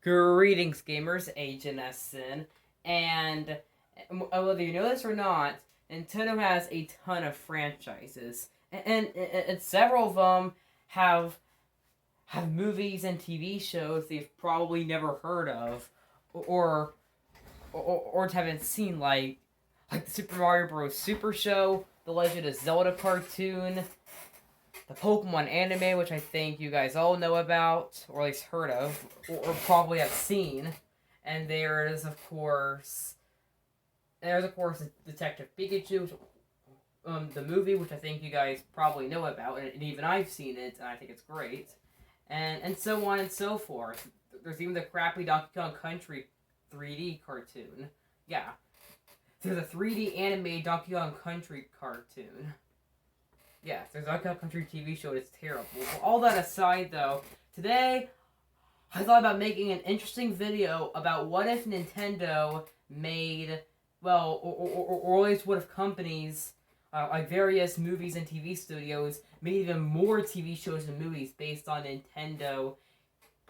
Greetings, gamers, Agent SN, and whether you know this or not, Nintendo has a ton of franchises, and several of them have movies and TV shows that you've probably never heard of, or haven't seen, like the Super Mario Bros. Super Show, the Legend of Zelda cartoon, the Pokemon anime, which I think you guys all know about, or at least heard of, or probably have seen. And there's of course Detective Pikachu, the movie, which I think you guys probably know about, and even I've seen it, and I think it's great. And so on and so forth. There's even the crappy Donkey Kong Country 3D cartoon. Yeah. There's a 3D anime Donkey Kong Country cartoon. Yes, there's a Donkey Kong Country TV show, and it's terrible. Well, all that aside, though, today I thought about making an interesting video about what if Nintendo made, well, or at least what if companies, like various movies and TV studios, made even more TV shows and movies based on Nintendo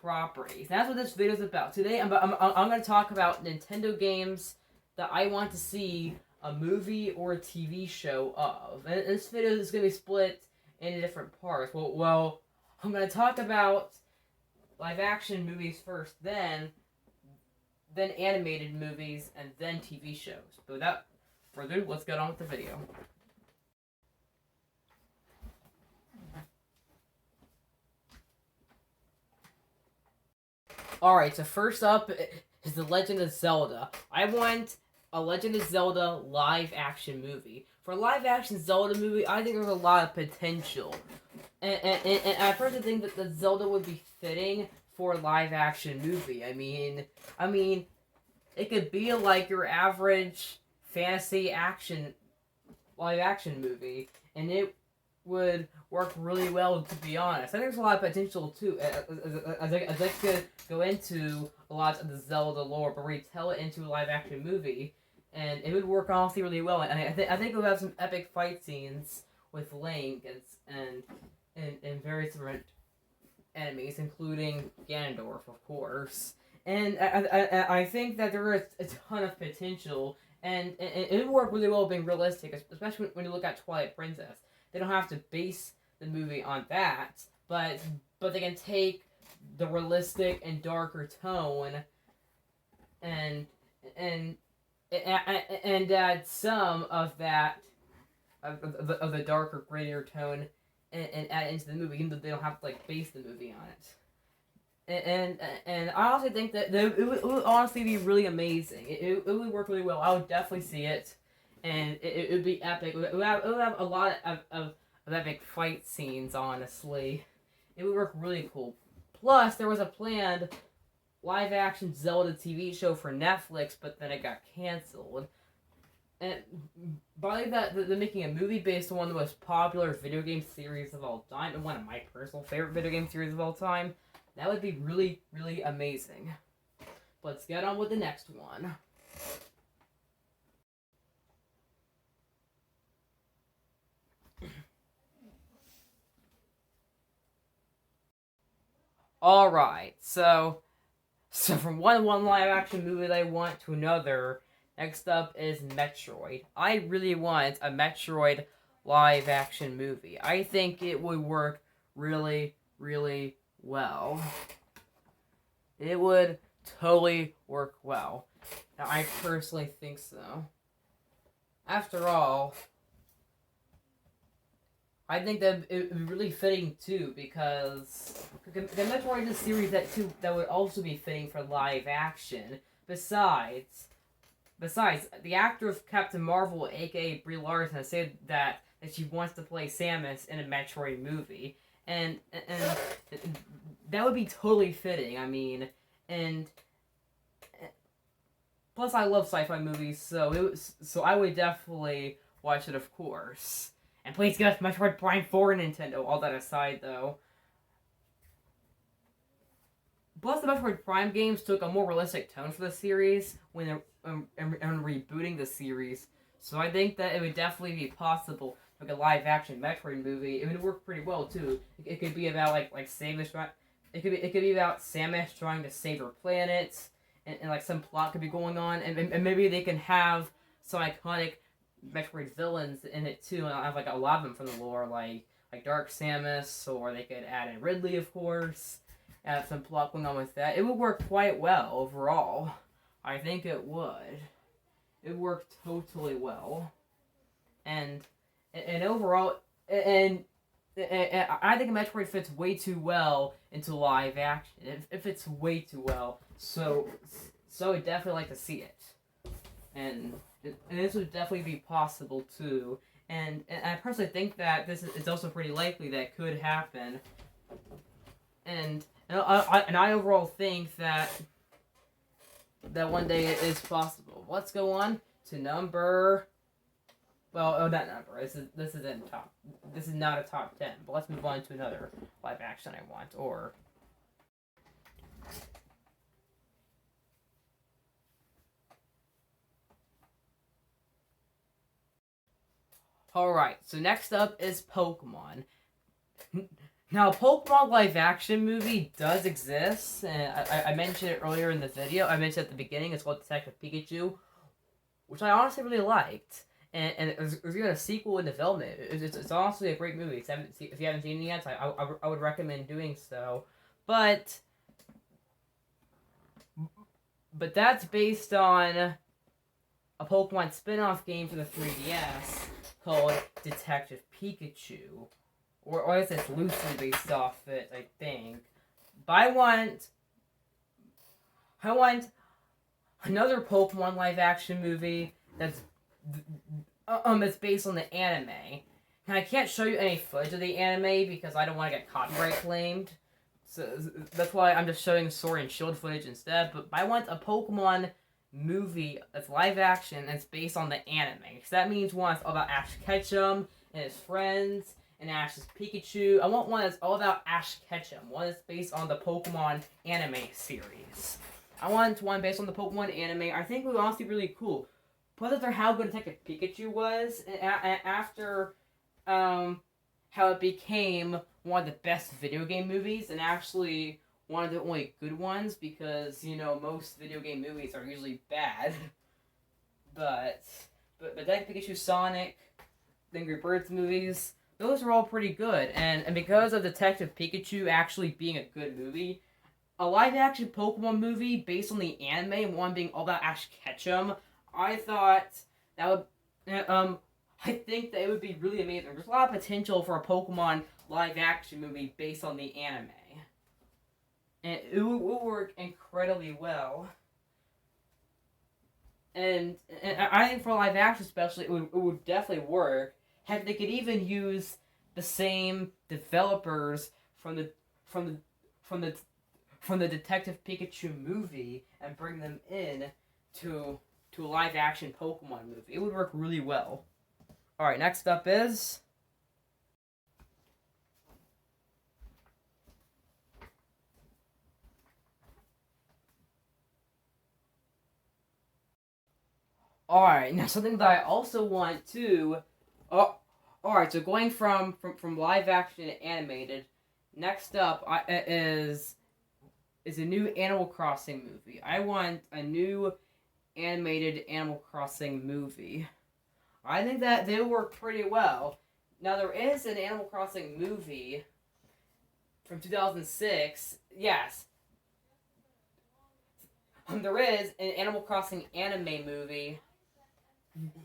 properties. And that's what this video is about. Today, I'm going to talk about Nintendo games that I want to see a movie or a TV show of. And this video is going to be split into different parts. Well, I'm going to talk about live action movies first, then animated movies, and then TV shows. But without further ado, let's get on with the video. Alright, so first up is The Legend of Zelda. I want a Legend of Zelda live-action movie. For a live-action Zelda movie, I think there's a lot of potential. And I personally think that the Zelda would be fitting for a live-action movie. I mean, it could be like your average fantasy action live-action movie, and it would work really well, to be honest. I think there's a lot of potential, too, as I could go into a lot of the Zelda lore, but retell it into a live-action movie, and it would work, honestly, really well. And I think it would have some epic fight scenes with Link and various different enemies, including Ganondorf, of course. And I think that there is a ton of potential, and it would work really well being realistic, especially when you look at Twilight Princess. They don't have to base the movie on that, but they can take the realistic and darker tone and add some of that of the darker, grittier tone and add it into the movie, even though they don't have to base the movie on it. And I honestly think that it would honestly be really amazing. It would work really well. I would definitely see it. And it would be epic. It would have a lot of epic fight scenes, honestly. It would work really cool. Plus, there was a planned live-action Zelda TV show for Netflix, but then it got canceled. And by that, they're making a movie based on one of the most popular video game series of all time, and one of my personal favorite video game series of all time. That would be really, really amazing. Let's get on with the next one. Alright, so from one live action movie that I want to another, next up is Metroid. I really want a Metroid live action movie. I think it would work really, really well. It would totally work well. Now, I personally think so. After all, I think that it would be really fitting, too, because the Metroid is a series that would also be fitting for live action. Besides, the actor of Captain Marvel, aka Brie Larson, has said that she wants to play Samus in a Metroid movie. And that would be totally fitting, I mean, and plus I love sci-fi movies, so I would definitely watch it, of course. And please get us Metroid Prime 4 Nintendo. All that aside, though. Plus, the Metroid Prime games took a more realistic tone for the series when they're rebooting the series. So I think that it would definitely be possible to make a live-action Metroid movie. It would work pretty well, too. It could be about, like Samus it could be about Samus trying to save her planet, and like some plot could be going on, and maybe they can have some iconic Metroid villains in it too, and I have like a lot of them from the lore, like Dark Samus, or they could add in Ridley, of course, have some plot going on with that. It would work quite well overall. I think it would. It would work totally well, and overall, and I think Metroid fits way too well into live action. It fits way too well. So I'd definitely like to see it, and this would definitely be possible too. And I personally think that this is also pretty likely that it could happen. And I overall think that one day it is possible. Let's go on to number. Well, not number. This isn't top. This is not a top 10. But let's move on to another live action I want. Or all right. So next up is Pokemon. Now, Pokemon live action movie does exist, and I mentioned it earlier in the video. I mentioned at the beginning. It's called Detective Pikachu, which I honestly really liked. And there's even a sequel in development. It's honestly a great movie. If you haven't seen it yet, I would recommend doing so. But that's based on a Pokemon spin-off game for the 3DS called Detective Pikachu. Or I guess it's loosely based off it, I think. But I want another Pokemon live action movie that's based on the anime. And I can't show you any footage of the anime because I don't want to get copyright claimed. So that's why I'm just showing Sword and Shield footage instead. But I want a Pokemon movie that's live action that's based on the anime. Because that means one that's all about Ash Ketchum and his friends and Ash's Pikachu. I want one that's all about Ash Ketchum. One that's based on the Pokemon anime series. I want one based on the Pokemon anime. I think it would honestly be really cool. Plus, after how good Detective Pikachu was, and after how it became one of the best video game movies, and actually one of the only good ones, because, you know, most video game movies are usually bad. But Detective Pikachu, Sonic, the Angry Birds movies, those are all pretty good. And because of Detective Pikachu actually being a good movie, a live-action Pokemon movie based on the anime, and one being all about Ash Ketchum, I thought that would, I think that it would be really amazing. There's a lot of potential for a Pokemon live-action movie based on the anime. And it would work incredibly well. And I think for live action especially, it would definitely work. Heck, they could even use the same developers from the Detective Pikachu movie and bring them in to a live action Pokemon movie. It would work really well. Alright, next up is alright, now something that I also want to alright, so going from live action to animated, next up is a new Animal Crossing movie. I want a new animated Animal Crossing movie. I think that they work pretty well. Now, there is an Animal Crossing movie from 2006. Yes. There is an Animal Crossing anime movie,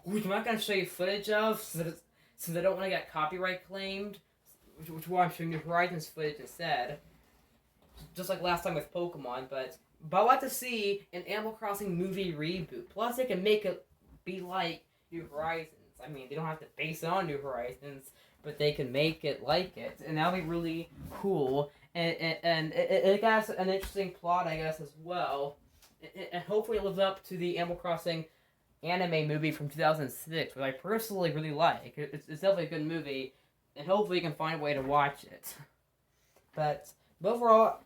which I'm not going to show you footage of, since I don't want to get copyright claimed, which why I'm showing you Horizons footage instead. Just like last time with Pokemon, but I want to see an Animal Crossing movie reboot. Plus, they can make it be like New Horizons. I mean, they don't have to base it on New Horizons, but they can make it like it, and that'll be really cool. And it has an interesting plot, I guess, as well. And hopefully it lives up to the Animal Crossing anime movie from 2006, which I personally really like. It's definitely a good movie, and hopefully you can find a way to watch it. But overall,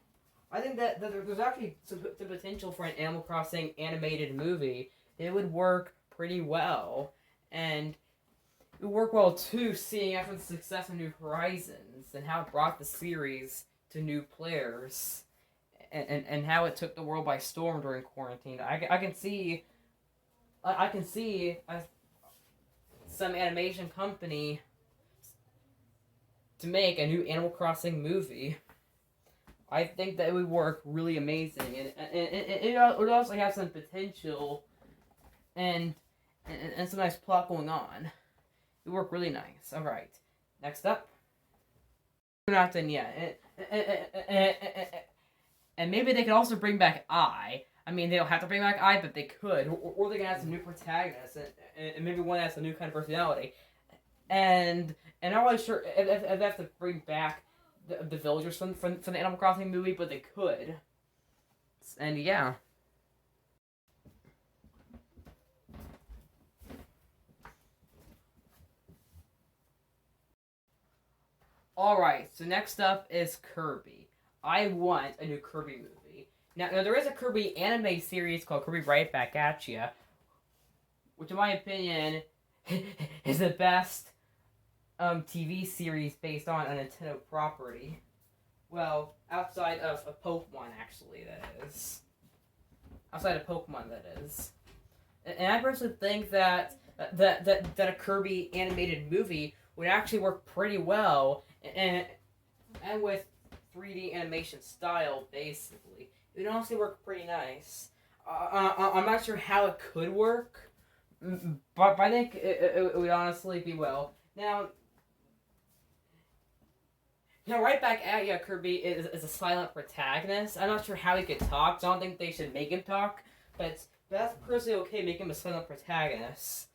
I think that there's actually some potential for an Animal Crossing animated movie. It would work pretty well, and it would work well too, seeing after the success of New Horizons and how it brought the series to new players, and how it took the world by storm during quarantine. I can see some animation company to make a new Animal Crossing movie. I think that it would work really amazing, and it would also have some potential, and some nice plot going on. It would work really nice. All right, next up. We're not done yet, and maybe they could also bring back I. I mean, they don't have to bring back I, but they could, or they can add some new protagonists, and maybe one that has a new kind of personality. And I'm not really sure if they have to bring back the villagers from the Animal Crossing movie, but they could. And yeah. Alright, so next up is Kirby. I want a new Kirby movie. Now there is a Kirby anime series called Kirby Right Back at Ya, which in my opinion is the best TV series based on a Nintendo property. Well, outside of Pokemon, actually, that is. Outside of Pokemon, that is. And I personally think that a Kirby animated movie would actually work pretty well, and with 3D animation style, basically. It would honestly work pretty nice. I'm not sure how it could work, but I think it would honestly be well. Now, right back at ya, Kirby is a silent protagonist. I'm not sure how he could talk, so I don't think they should make him talk, but that's personally okay, make him a silent protagonist.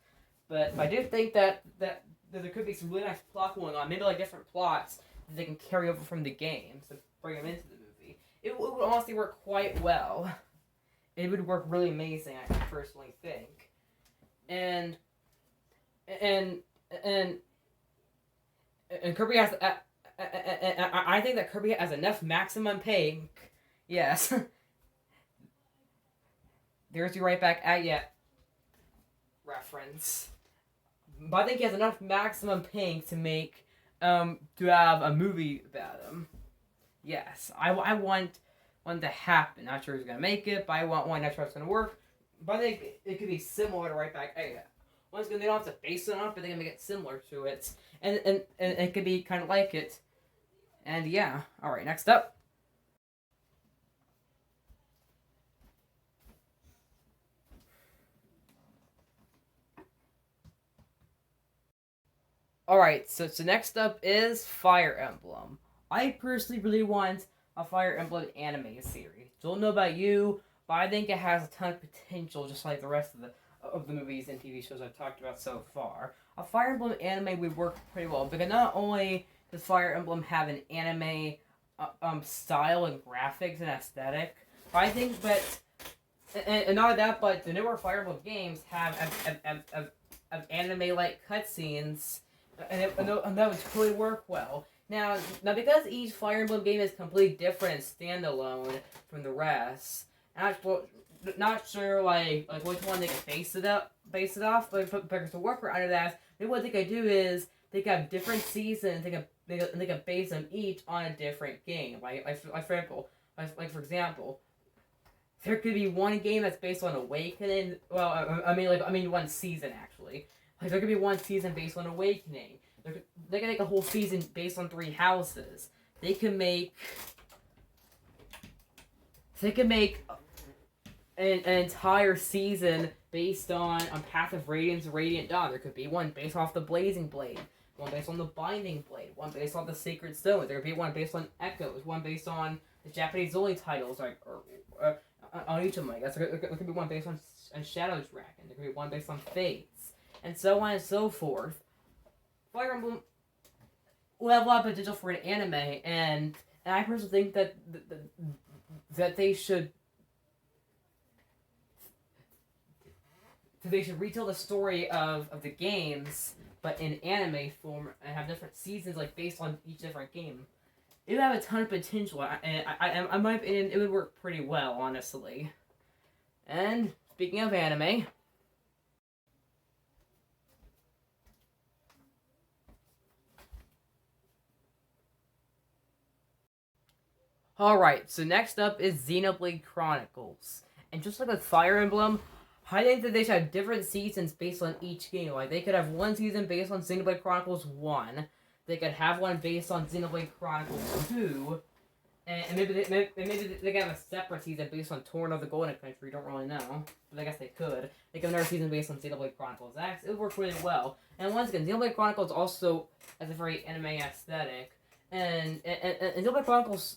But I do think that there could be some really nice plot going on, maybe like different plots that they can carry over from the games and bring them into the movie. It would honestly work quite well. It would work really amazing, I personally think. And Kirby has... I think that Kirby has enough maximum pink. Yes. There's your right back at ya reference. But I think he has enough maximum pink to make, to have a movie about him. Yes. I want one to happen. Not sure who's gonna make it, but I want one. Not sure how it's gonna work. But I think it could be similar to Right Back at Ya. Once again, they don't have to base it on it, but they can make it similar to it. And it could be kind of like it. And yeah, alright, next up. Alright, so next up is Fire Emblem. I personally really want a Fire Emblem anime series. Don't know about you, but I think it has a ton of potential, just like the rest of the movies and TV shows I've talked about so far. A Fire Emblem anime would work pretty well, because not only does Fire Emblem have an anime style and graphics and aesthetic, but I think that, and not that, but the newer Fire Emblem games have anime-like cutscenes, and that would totally work well. Now because each Fire Emblem game is completely different and standalone from the rest, not sure like which one they can base it off, but to work around that, maybe what they could do is they could have different seasons. They could base them each on a different game. For example, there could be one game that's based on Awakening. Well, I mean one season actually. Like there could be one season based on Awakening. They can make a whole season based on 3 houses. They can make an entire season based on Path of Radiance, Radiant Dawn. There could be one based off the Blazing Blade, one based on the Binding Blade, one based on the Sacred Stone. There could be one based on Echoes, one based on the Japanese only titles, or on each of them. I guess there could be one based on Shadow Dragon. There could be one based on Fates, and so on and so forth. Fire Emblem will have a lot of potential for an anime, and I personally think that they should retell the story of the games, but in anime form, and have different seasons like based on each different game. It would have a ton of potential, and in my opinion, it would work pretty well, honestly. And speaking of anime, Alright, so next up is Xenoblade Chronicles. And just like with Fire Emblem, I think that they should have different seasons based on each game. Like, they could have one season based on Xenoblade Chronicles 1. They could have one based on Xenoblade Chronicles 2. And maybe they could have a separate season based on Torn of the Golden Country. Don't really know. But I guess they could. They could have another season based on Xenoblade Chronicles X. It would work really well. And once again, Xenoblade Chronicles also has a very anime aesthetic. And Xenoblade Chronicles...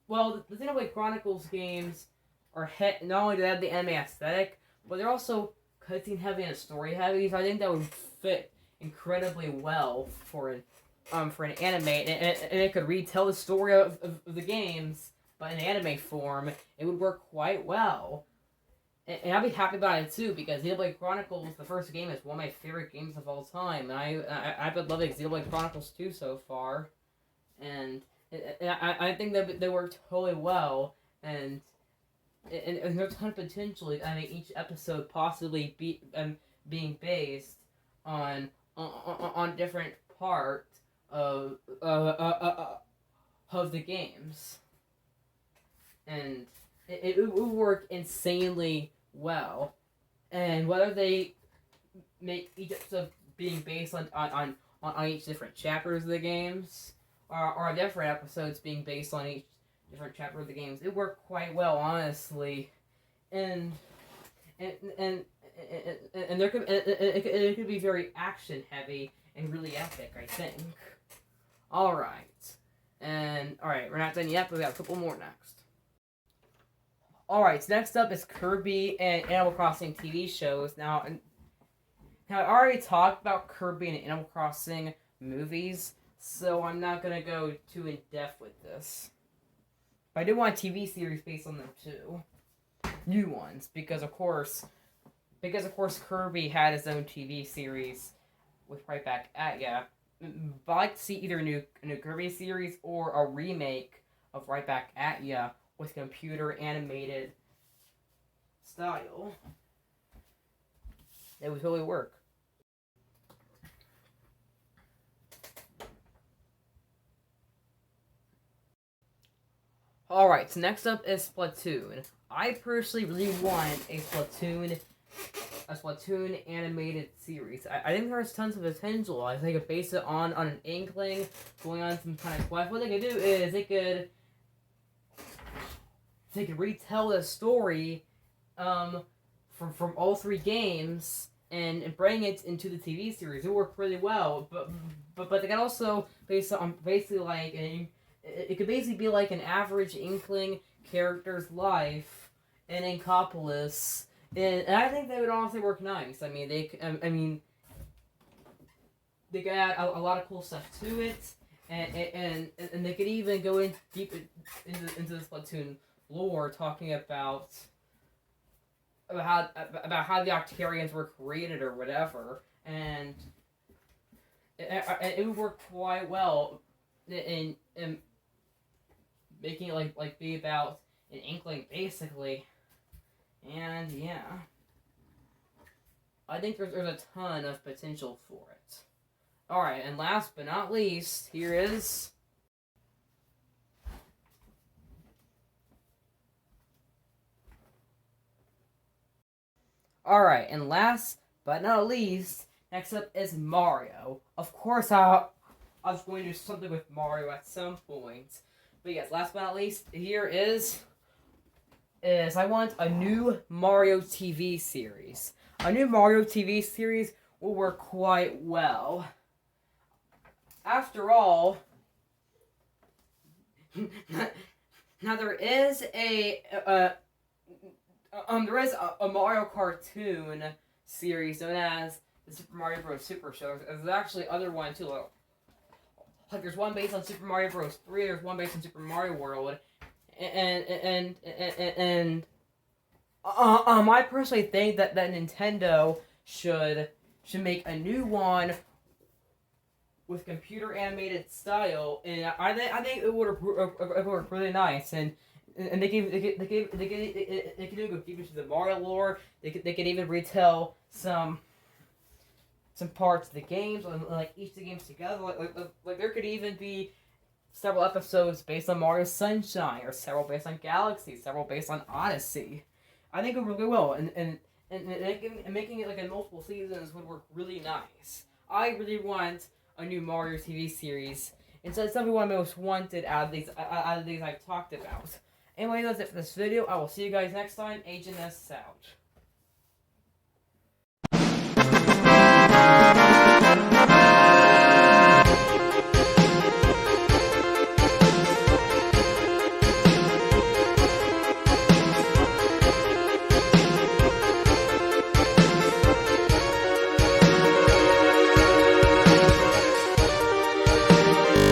Well, the Xenoblade Chronicles games are not only do they have the anime aesthetic, but they're also cutscene heavy and story heavy. So I think that would fit incredibly well for an anime, and it could retell the story of the games, but in anime form, it would work quite well. And I'd be happy about it too, because Xenoblade Chronicles, the first game, is one of my favorite games of all time, and I've been loving Xenoblade Chronicles 2 so far, and I think that they work totally well, and there's a ton of potential. I mean, each episode possibly being based on different parts of the games, and it would work insanely well. And whether they make each episode being based on each different chapters of the games, or different episodes being based on each different chapter of the games, it worked quite well, honestly. And there could it could be very action heavy and really epic, I think. Alright, we're not done yet, but we have a couple more next. Alright, so next up is Kirby and Animal Crossing TV shows. Now I already talked about Kirby and Animal Crossing movies, so I'm not gonna go too in depth with this. But I do want a TV series based on them too, new ones, because of course Kirby had his own TV series with Right Back at Ya. But I'd like to see either a new Kirby series or a remake of Right Back at Ya with computer animated style. It would totally work. Alright, so next up is Splatoon. I personally really want a Splatoon animated series. I think there's tons of potential. I think they could base it on an inkling, going on some kind of quest. What they could do is they could retell the story from all three games and bring it into the TV series. It worked really well, but they can also base it on basically like it could basically be like an average Inkling character's life in Inkopolis, and I think they would honestly work nice. I mean, they could add a lot of cool stuff to it, and they could even go in deep into the Splatoon lore, talking about how the Octarians were created or whatever, and it would work quite well in making it like be about an Inkling basically, and yeah, I think there's a ton of potential for it. All right, and last but not least, here is Alright, and last but not least, next up is Mario. Of course, I was going to do something with Mario at some point. But yes, last but not least, here is I want a new Mario TV series. A new Mario TV series will work quite well. After all, now there is a Mario cartoon series known as the Super Mario Bros. Super Show. There's actually other one too. Like there's one based on Super Mario Bros. 3. There's one based on Super Mario World, and I personally think that Nintendo should make a new one with computer animated style, and I think it would work really nice, and they could even go deep into the Mario lore. They could even retell some parts of the games, like each of the games together. Like there could even be several episodes based on Mario Sunshine, or several based on Galaxy, several based on Odyssey. I think it really will, and making it like in multiple seasons would work really nice. I really want a new Mario TV series, and so it's something one most wanted out of these I've talked about. Anyway, that's it for this video. I will see you guys next time. Agent S out.